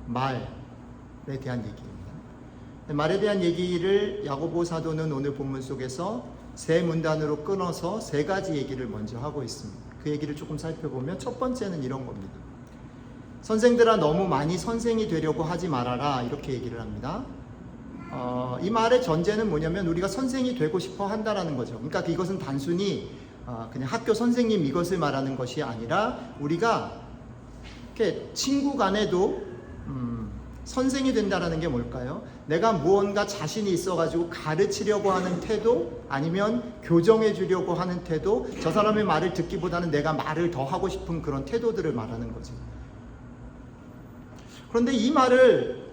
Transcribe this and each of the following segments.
말에 대한 얘기입니다. 말에 대한 얘기를 야고보 사도는 오늘 본문 속에서 세 문단으로 끊어서 세 가지 얘기를 먼저 하고 있습니다. 그 얘기를 조금 살펴보면 첫 번째는 이런 겁니다. 선생들아 너무 많이 선생이 되려고 하지 말아라, 이렇게 얘기를 합니다. 이 말의 전제는 뭐냐면 우리가 선생이 되고 싶어 한다라는 거죠. 그러니까 이것은 단순히 그냥 학교 선생님 이것을 말하는 것이 아니라 우리가 이렇게 친구 간에도 선생이 된다라는 게 뭘까요? 내가 무언가 자신이 있어가지고 가르치려고 하는 태도, 아니면 교정해 주려고 하는 태도, 저 사람의 말을 듣기보다는 내가 말을 더 하고 싶은 그런 태도들을 말하는 거죠. 그런데 이 말을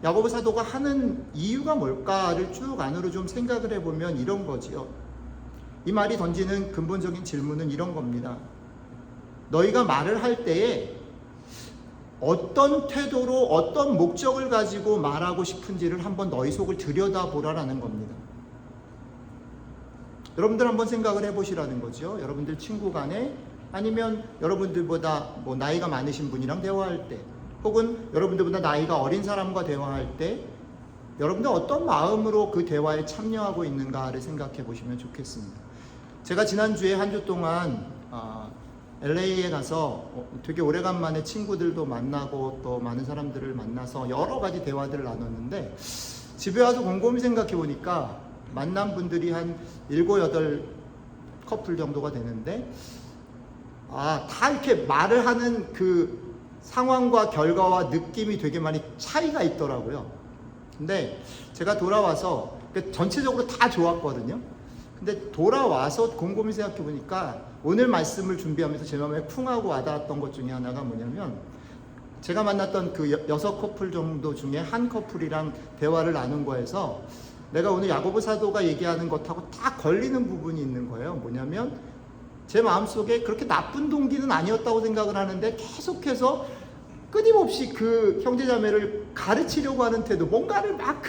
야고보 사도가 하는 이유가 뭘까를 쭉 안으로 좀 생각을 해보면 이런 거지요. 이 말이 던지는 근본적인 질문은 이런 겁니다. 너희가 말을 할 때에 어떤 태도로 어떤 목적을 가지고 말하고 싶은지를 한번 너희 속을 들여다보라라는 겁니다. 여러분들 한번 생각을 해보시라는 거죠. 여러분들 친구 간에, 아니면 여러분들보다 나이가 많으신 분이랑 대화할 때, 혹은 여러분들보다 나이가 어린 사람과 대화할 때 여러분들 어떤 마음으로 그 대화에 참여하고 있는가를 생각해 보시면 좋겠습니다. 제가 지난주에 한 주 동안 LA에 가서 되게 오래간만에 친구들도 만나고 또 많은 사람들을 만나서 여러 가지 대화들을 나눴는데, 집에 와서 곰곰이 생각해 보니까 만난 분들이 한 7, 8 커플 정도가 되는데 다 이렇게 말을 하는 그 상황과 결과와 느낌이 되게 많이 차이가 있더라고요. 근데 제가 돌아와서 전체적으로 다 좋았거든요. 근데 돌아와서 곰곰이 생각해 보니까 오늘 말씀을 준비하면서 제 마음에 쿵하고 와닿았던 것 중에 하나가 뭐냐면, 제가 만났던 그 6 커플 정도 중에 한 커플이랑 대화를 나눈 거에서 내가 오늘 야고보 사도가 얘기하는 것하고 딱 걸리는 부분이 있는 거예요. 뭐냐면 제 마음속에 그렇게 나쁜 동기는 아니었다고 생각을 하는데 계속해서 끊임없이 그 형제자매를 가르치려고 하는 태도, 뭔가를 막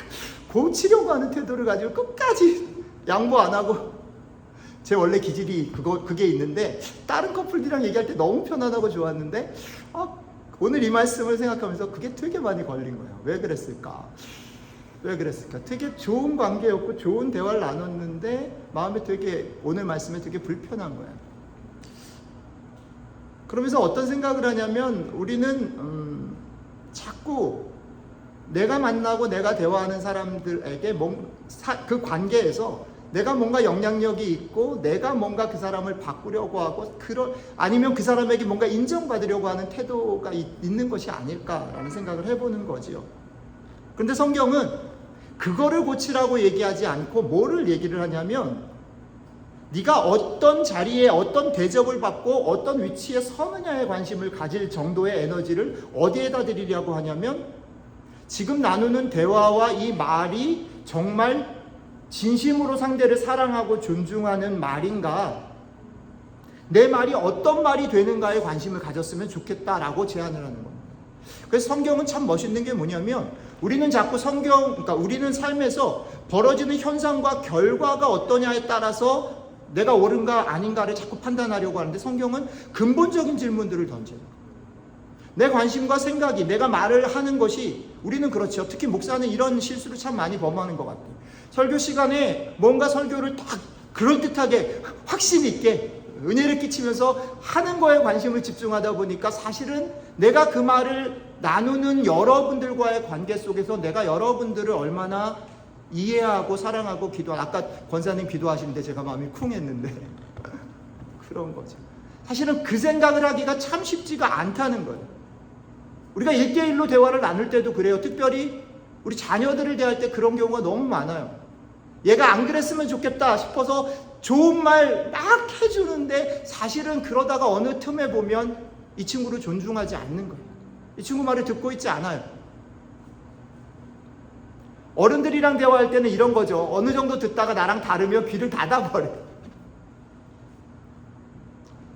고치려고 하는 태도를 가지고 끝까지 양보 안 하고, 제 원래 기질이 그게 있는데 다른 커플들이랑 얘기할 때 너무 편안하고 좋았는데 오늘 이 말씀을 생각하면서 그게 되게 많이 걸린 거예요. 왜 그랬을까? 되게 좋은 관계였고 좋은 대화를 나눴는데 마음에 오늘 말씀에 되게 불편한 거예요. 그러면서 어떤 생각을 하냐면, 우리는 자꾸 내가 만나고 내가 대화하는 사람들에게 그 관계에서 내가 뭔가 영향력이 있고 내가 뭔가 그 사람을 바꾸려고 하고 아니면 그 사람에게 뭔가 인정받으려고 하는 태도가 있는 것이 아닐까라는 생각을 해보는 거지요. 그런데 성경은 그거를 고치라고 얘기하지 않고 뭐를 얘기를 하냐면, 네가 어떤 자리에 어떤 대접을 받고 어떤 위치에 서느냐에 관심을 가질 정도의 에너지를 어디에다 드리려고 하냐면, 지금 나누는 대화와 이 말이 정말 진심으로 상대를 사랑하고 존중하는 말인가, 내 말이 어떤 말이 되는가에 관심을 가졌으면 좋겠다라고 제안을 하는 겁니다. 그래서 성경은 참 멋있는 게 뭐냐면, 우리는 자꾸 그러니까 우리는 삶에서 벌어지는 현상과 결과가 어떠냐에 따라서 내가 옳은가 아닌가를 자꾸 판단하려고 하는데, 성경은 근본적인 질문들을 던져요. 내 관심과 생각이, 내가 말을 하는 것이, 우리는 그렇죠. 특히 목사는 이런 실수를 참 많이 범하는 것 같아요. 설교 시간에 뭔가 설교를 딱 그럴듯하게 확신 있게 은혜를 끼치면서 하는 거에 관심을 집중하다 보니까 사실은 내가 그 말을 나누는 여러분들과의 관계 속에서 내가 여러분들을 얼마나 이해하고 사랑하고 아까 권사님 기도하시는데 제가 마음이 쿵 했는데 그런 거죠. 사실은 그 생각을 하기가 참 쉽지가 않다는 거예요. 우리가 1대1로 대화를 나눌 때도 그래요. 특별히 우리 자녀들을 대할 때 그런 경우가 너무 많아요. 얘가 안 그랬으면 좋겠다 싶어서 좋은 말 막 해주는데 사실은 그러다가 어느 틈에 보면 이 친구를 존중하지 않는 거예요. 이 친구 말을 듣고 있지 않아요. 어른들이랑 대화할 때는 이런 거죠. 어느 정도 듣다가 나랑 다르면 귀를 닫아버려요.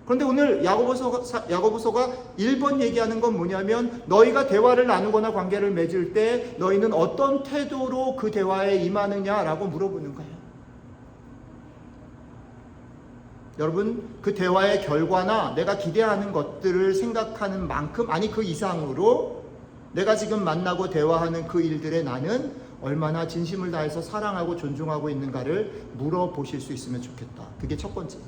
그런데 오늘 야고보서가 1번 얘기하는 건 뭐냐면, 너희가 대화를 나누거나 관계를 맺을 때 너희는 어떤 태도로 그 대화에 임하느냐라고 물어보는 거예요. 여러분, 그 대화의 결과나 내가 기대하는 것들을 생각하는 만큼, 아니 그 이상으로 내가 지금 만나고 대화하는 그 일들에 나는 얼마나 진심을 다해서 사랑하고 존중하고 있는가를 물어보실 수 있으면 좋겠다. 그게 첫 번째.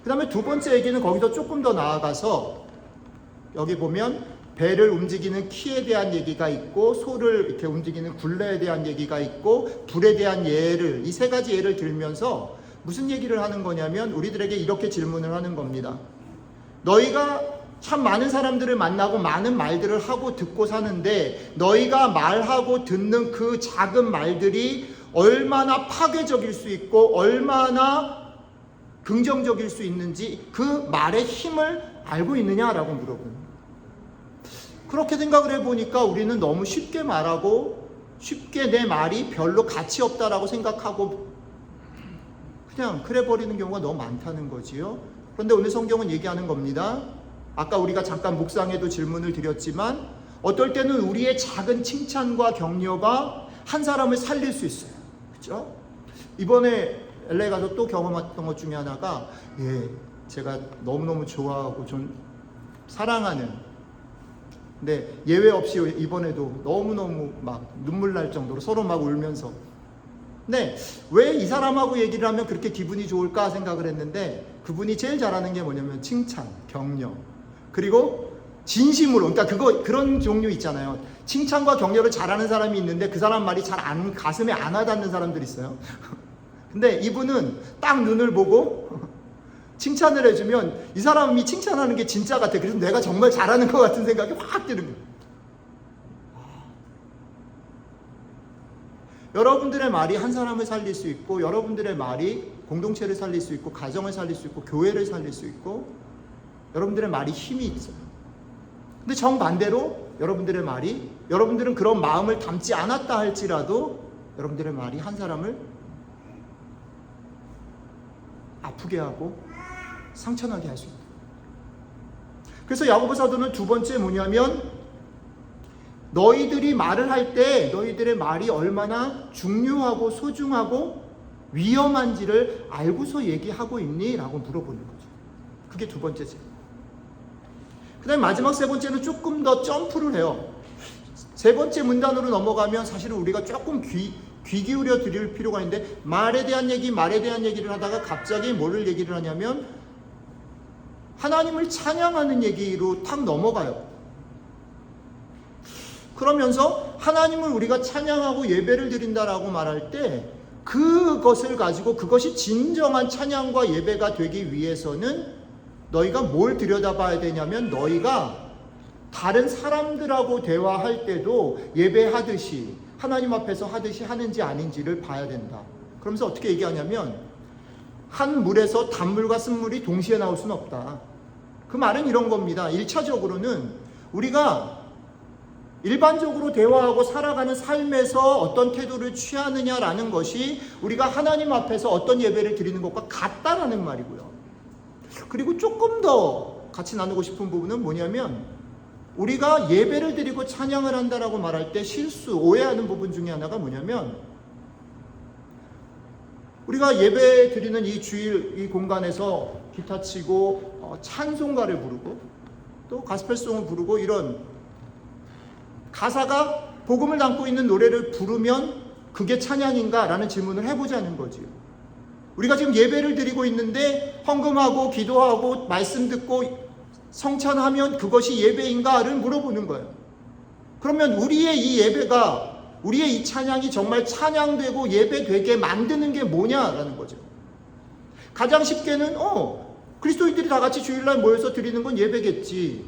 그 다음에 두 번째 얘기는 거기서 조금 더 나아가서 여기 보면 배를 움직이는 키에 대한 얘기가 있고 소를 이렇게 움직이는 굴레에 대한 얘기가 있고 불에 대한 예를, 이 세 가지 예를 들면서 무슨 얘기를 하는 거냐면 우리들에게 이렇게 질문을 하는 겁니다. 너희가 참 많은 사람들을 만나고 많은 말들을 하고 듣고 사는데 너희가 말하고 듣는 그 작은 말들이 얼마나 파괴적일 수 있고 얼마나 긍정적일 수 있는지 그 말의 힘을 알고 있느냐라고 물어보는 거예요. 그렇게 생각을 해보니까 우리는 너무 쉽게 말하고 쉽게 내 말이 별로 가치 없다라고 생각하고 그냥 그래 버리는 경우가 너무 많다는 거지요. 그런데 오늘 성경은 얘기하는 겁니다. 아까 우리가 잠깐 묵상에도 질문을 드렸지만 어떨 때는 우리의 작은 칭찬과 격려가 한 사람을 살릴 수 있어요. 그렇죠? 이번에 LA 가서 또 경험했던 것 중에 하나가 제가 너무너무 좋아하고 좀 사랑하는 근데 예외 없이 이번에도 너무너무 막 눈물 날 정도로 서로 막 울면서 네, 왜 이 사람하고 얘기를 하면 그렇게 기분이 좋을까 생각을 했는데 그분이 제일 잘하는 게 뭐냐면 칭찬, 격려 그리고 진심으로 그러니까 그런 종류 있잖아요. 칭찬과 격려를 잘하는 사람이 있는데 그 사람 말이 잘 가슴에 안 와닿는 사람들이 있어요. 근데 이분은 딱 눈을 보고 칭찬을 해주면 이 사람이 칭찬하는 게 진짜 같아. 그래서 내가 정말 잘하는 것 같은 생각이 확 드는 거예요. 여러분들의 말이 한 사람을 살릴 수 있고 여러분들의 말이 공동체를 살릴 수 있고 가정을 살릴 수 있고 교회를 살릴 수 있고 여러분들의 말이 힘이 있어요. 근데 정반대로 여러분들은 그런 마음을 담지 않았다 할지라도 여러분들의 말이 한 사람을 아프게 하고 상처나게 할 수 있다. 그래서 야고보 사도는 두 번째 뭐냐면 너희들이 말을 할 때 너희들의 말이 얼마나 중요하고 소중하고 위험한지를 알고서 얘기하고 있니? 라고 물어보는 거죠. 그게 두 번째죠. 그 다음에 마지막 세 번째는 조금 더 점프를 해요. 세 번째 문단으로 넘어가면 사실은 우리가 조금 귀 기울여 드릴 필요가 있는데 말에 대한 얘기를 하다가 갑자기 뭐를 얘기를 하냐면 하나님을 찬양하는 얘기로 탁 넘어가요. 그러면서 하나님을 우리가 찬양하고 예배를 드린다라고 말할 때 그것을 가지고 그것이 진정한 찬양과 예배가 되기 위해서는 너희가 뭘 들여다봐야 되냐면 너희가 다른 사람들하고 대화할 때도 예배하듯이 하나님 앞에서 하듯이 하는지 아닌지를 봐야 된다. 그러면서 어떻게 얘기하냐면 한 물에서 단물과 쓴물이 동시에 나올 수는 없다. 그 말은 이런 겁니다. 1차적으로는 우리가 일반적으로 대화하고 살아가는 삶에서 어떤 태도를 취하느냐라는 것이 우리가 하나님 앞에서 어떤 예배를 드리는 것과 같다라는 말이고요. 그리고 조금 더 같이 나누고 싶은 부분은 뭐냐면 우리가 예배를 드리고 찬양을 한다라고 말할 때 오해하는 부분 중에 하나가 뭐냐면 우리가 예배 드리는 이 주일 이 공간에서 기타 치고 찬송가를 부르고 또 가스펠송을 부르고 이런 가사가 복음을 담고 있는 노래를 부르면 그게 찬양인가? 라는 질문을 해보자는 거지요. 우리가 지금 예배를 드리고 있는데 헌금하고 기도하고 말씀 듣고 성찬하면 그것이 예배인가를 물어보는 거예요. 그러면 우리의 이 예배가 우리의 이 찬양이 정말 찬양되고 예배되게 만드는 게 뭐냐라는 거죠. 가장 쉽게는 그리스도인들이 다 같이 주일날 모여서 드리는 건 예배겠지.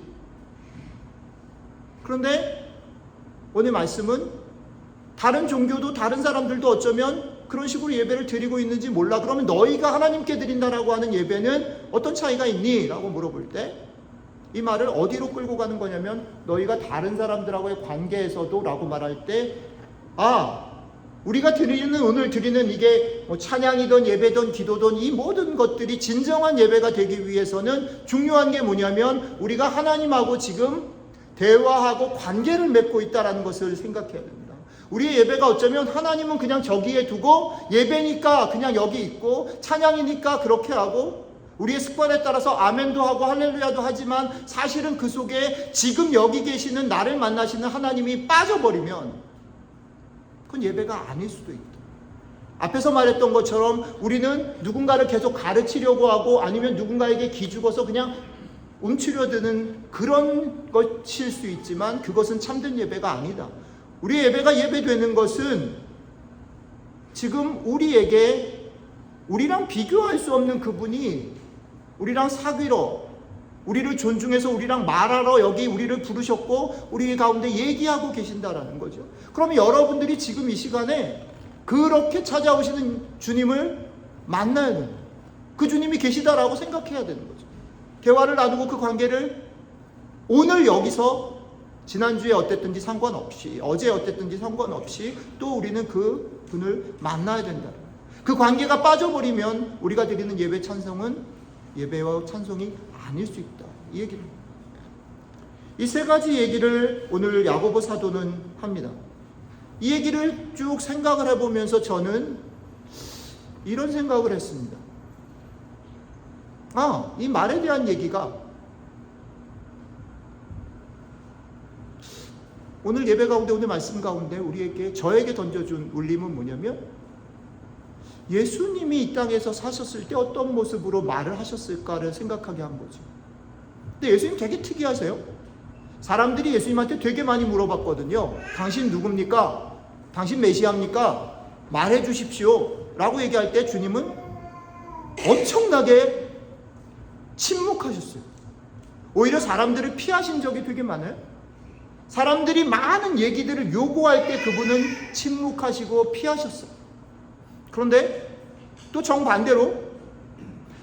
그런데 오늘 말씀은 다른 종교도 다른 사람들도 어쩌면 그런 식으로 예배를 드리고 있는지 몰라. 그러면 너희가 하나님께 드린다라고 하는 예배는 어떤 차이가 있니? 라고 물어볼 때 이 말을 어디로 끌고 가는 거냐면 너희가 다른 사람들하고의 관계에서도 라고 말할 때 우리가 오늘 드리는 이게 찬양이든 예배든 기도든 이 모든 것들이 진정한 예배가 되기 위해서는 중요한 게 뭐냐면 우리가 하나님하고 지금 대화하고 관계를 맺고 있다는 것을 생각해야 됩니다. 우리의 예배가 어쩌면 하나님은 그냥 저기에 두고 예배니까 그냥 여기 있고 찬양이니까 그렇게 하고 우리의 습관에 따라서 아멘도 하고 할렐루야도 하지만 사실은 그 속에 지금 여기 계시는 나를 만나시는 하나님이 빠져버리면 그건 예배가 아닐 수도 있다. 앞에서 말했던 것처럼 우리는 누군가를 계속 가르치려고 하고 아니면 누군가에게 기죽어서 그냥 움츠려드는 그런 것일 수 있지만 그것은 참된 예배가 아니다. 우리의 예배가 예배되는 것은 지금 우리에게 우리랑 비교할 수 없는 그분이 우리랑 사귀러, 우리를 존중해서 우리랑 말하러 여기 우리를 부르셨고 우리 가운데 얘기하고 계신다라는 거죠. 그러면 여러분들이 지금 이 시간에 그렇게 찾아오시는 주님을 만나야 됩니다. 그 주님이 계시다라고 생각해야 되는 거죠. 대화를 나누고 그 관계를 오늘 여기서 지난주에 어땠든지 상관없이 어제 어땠든지 상관없이 또 우리는 그 분을 만나야 된다. 그 관계가 빠져버리면 우리가 드리는 예배 찬송은 예배와 찬송이 아닐 수 있다. 이 얘기입니다. 이 세 가지 얘기를 오늘 야고보 사도는 합니다. 이 얘기를 쭉 생각을 해보면서 저는 이런 생각을 했습니다. 이 말에 대한 얘기가 오늘 예배 가운데 오늘 말씀 가운데 저에게 던져준 울림은 뭐냐면 예수님이 이 땅에서 사셨을 때 어떤 모습으로 말을 하셨을까를 생각하게 한 거죠. 근데 예수님 되게 특이하세요. 사람들이 예수님한테 되게 많이 물어봤거든요. 당신 누굽니까? 당신 메시아입니까? 말해 주십시오 라고 얘기할 때 주님은 엄청나게 침묵하셨어요. 오히려 사람들을 피하신 적이 되게 많아요. 사람들이 많은 얘기들을 요구할 때 그분은 침묵하시고 피하셨어요. 그런데 또 정반대로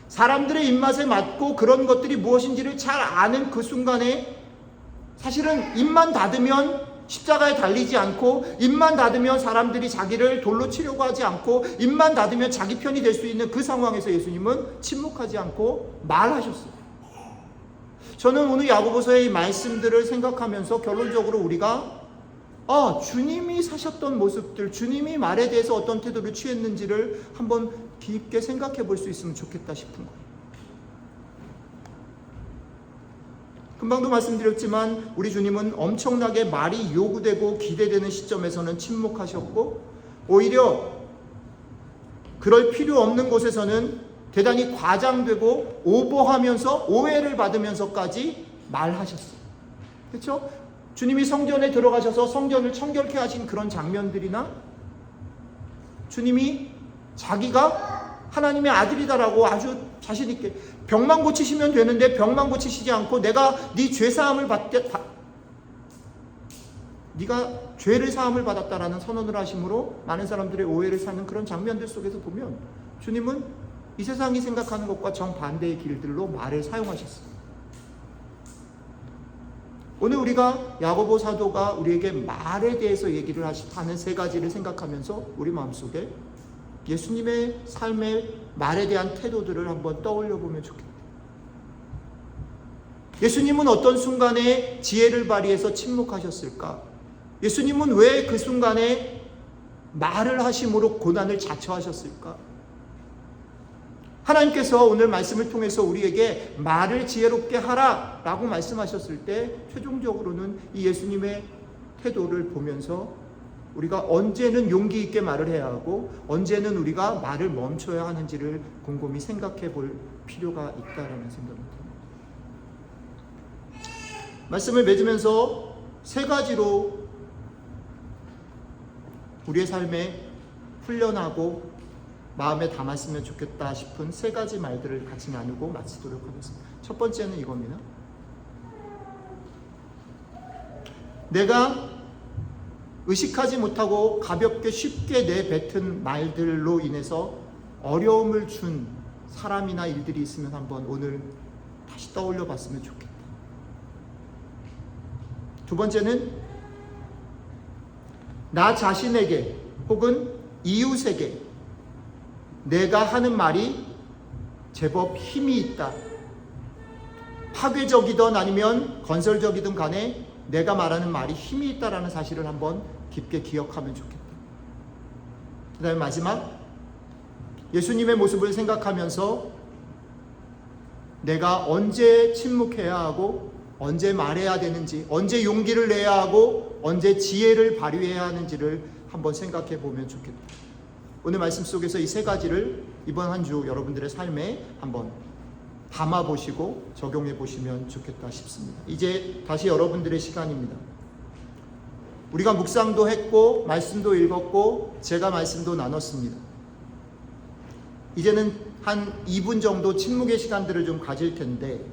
사람들의 입맛에 맞고 그런 것들이 무엇인지를 잘 아는 그 순간에 사실은 입만 닫으면 십자가에 달리지 않고 입만 닫으면 사람들이 자기를 돌로 치려고 하지 않고 입만 닫으면 자기 편이 될 수 있는 그 상황에서 예수님은 침묵하지 않고 말하셨어요. 저는 오늘 야고보서의 이 말씀들을 생각하면서 결론적으로 우리가 주님이 사셨던 모습들, 주님이 말에 대해서 어떤 태도를 취했는지를 한번 깊게 생각해 볼 수 있으면 좋겠다 싶은 거예요. 금방도 말씀드렸지만 우리 주님은 엄청나게 말이 요구되고 기대되는 시점에서는 침묵하셨고 오히려 그럴 필요 없는 곳에서는 대단히 과장되고 오버하면서 오해를 받으면서까지 말하셨어요. 그렇죠? 주님이 성전에 들어가셔서 성전을 청결케 하신 그런 장면들이나 주님이 자기가 하나님의 아들이다라고 아주 자신 있게 병만 고치시면 되는데 병만 고치시지 않고 내가 네 죄사함을 네가 죄를 사함을 받았다라는 선언을 하심으로 많은 사람들의 오해를 사는 그런 장면들 속에서 보면 주님은 이 세상이 생각하는 것과 정반대의 길들로 말을 사용하셨습니다. 오늘 우리가 야고보 사도가 우리에게 말에 대해서 얘기를 하는 세 가지를 생각하면서 우리 마음속에 예수님의 삶의 말에 대한 태도들을 한번 떠올려 보면 좋겠다. 예수님은 어떤 순간에 지혜를 발휘해서 침묵하셨을까? 예수님은 왜 그 순간에 말을 하심으로 고난을 자처하셨을까? 하나님께서 오늘 말씀을 통해서 우리에게 말을 지혜롭게 하라 라고 말씀하셨을 때 최종적으로는 이 예수님의 태도를 보면서 우리가 언제는 용기 있게 말을 해야 하고 언제는 우리가 말을 멈춰야 하는지를 곰곰이 생각해 볼 필요가 있다라는 생각입니다. 말씀을 맺으면서 세 가지로 우리의 삶에 훈련하고 마음에 담았으면 좋겠다 싶은 세 가지 말들을 같이 나누고 마치도록 하겠습니다. 첫 번째는 이겁니다. 내가 의식하지 못하고 가볍게 쉽게 내뱉은 말들로 인해서 어려움을 준 사람이나 일들이 있으면 한번 오늘 다시 떠올려 봤으면 좋겠다. 두 번째는 나 자신에게 혹은 이웃에게 내가 하는 말이 제법 힘이 있다. 파괴적이든 아니면 건설적이든 간에 내가 말하는 말이 힘이 있다라는 사실을 한번 깊게 기억하면 좋겠다. 그 다음에 마지막 예수님의 모습을 생각하면서 내가 언제 침묵해야 하고 언제 말해야 되는지, 언제 용기를 내야 하고 언제 지혜를 발휘해야 하는지를 한번 생각해 보면 좋겠다. 오늘 말씀 속에서 이 세 가지를 이번 한 주 여러분들의 삶에 한번 담아 보시고 적용해 보시면 좋겠다 싶습니다. 이제 다시 여러분들의 시간입니다. 우리가 묵상도 했고 말씀도 읽었고 제가 말씀도 나눴습니다. 이제는 한 2분 정도 침묵의 시간들을 좀 가질 텐데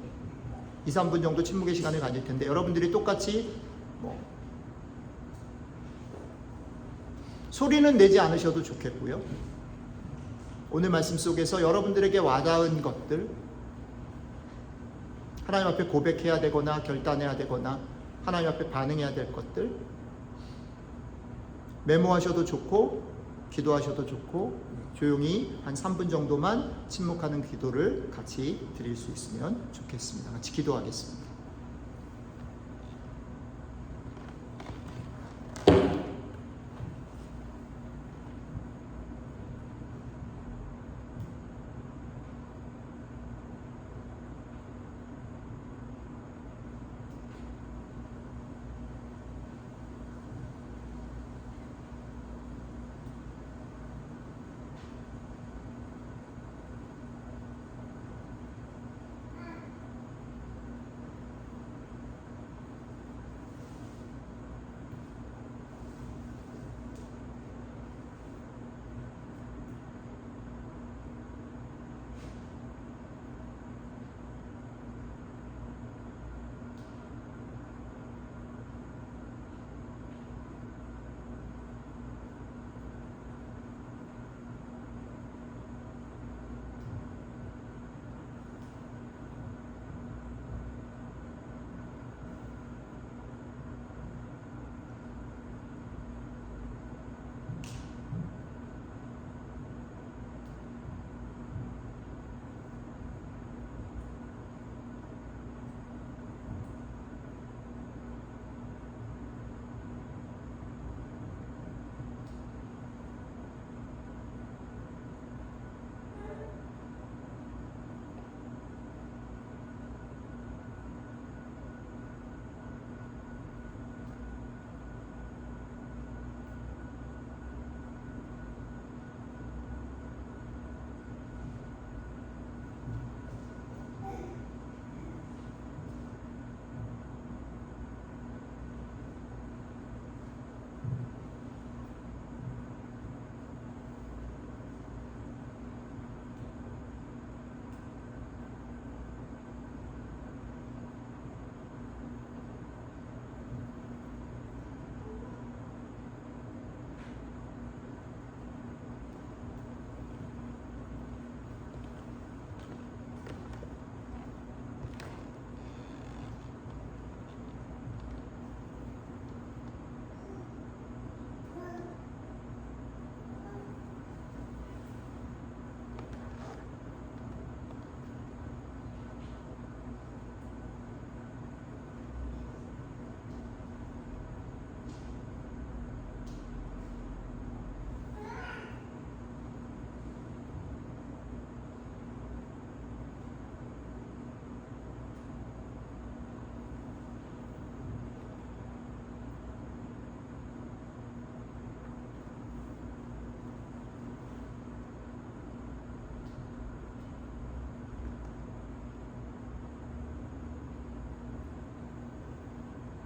2, 3분 정도 침묵의 시간을 가질 텐데 여러분들이 똑같이 소리는 내지 않으셔도 좋겠고요. 오늘 말씀 속에서 여러분들에게 와닿은 것들, 하나님 앞에 고백해야 되거나 결단해야 되거나 하나님 앞에 반응해야 될 것들 메모하셔도 좋고 기도하셔도 좋고 조용히 한 3분 정도만 침묵하는 기도를 같이 드릴 수 있으면 좋겠습니다. 같이 기도하겠습니다.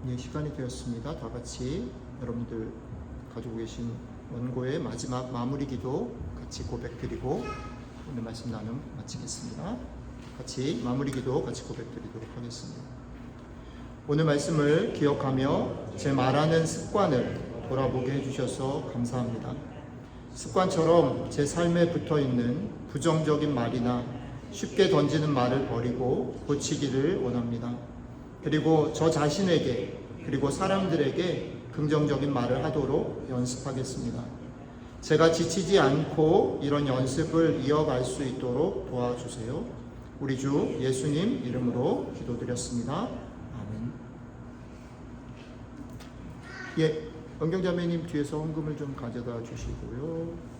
예, 시간이 되었습니다. 다 같이 여러분들 가지고 계신 원고의 마지막 마무리 기도 같이 고백드리고 오늘 말씀 나눔 마치겠습니다. 같이 마무리 기도 같이 고백드리도록 하겠습니다. 오늘 말씀을 기억하며 제 말하는 습관을 돌아보게 해주셔서 감사합니다. 습관처럼 제 삶에 붙어있는 부정적인 말이나 쉽게 던지는 말을 버리고 고치기를 원합니다. 그리고 저 자신에게 그리고 사람들에게 긍정적인 말을 하도록 연습하겠습니다. 제가 지치지 않고 이런 연습을 이어갈 수 있도록 도와주세요. 우리 주 예수님 이름으로 기도드렸습니다. 아멘. 예, 은경자매님 뒤에서 헌금을 좀 가져다 주시고요.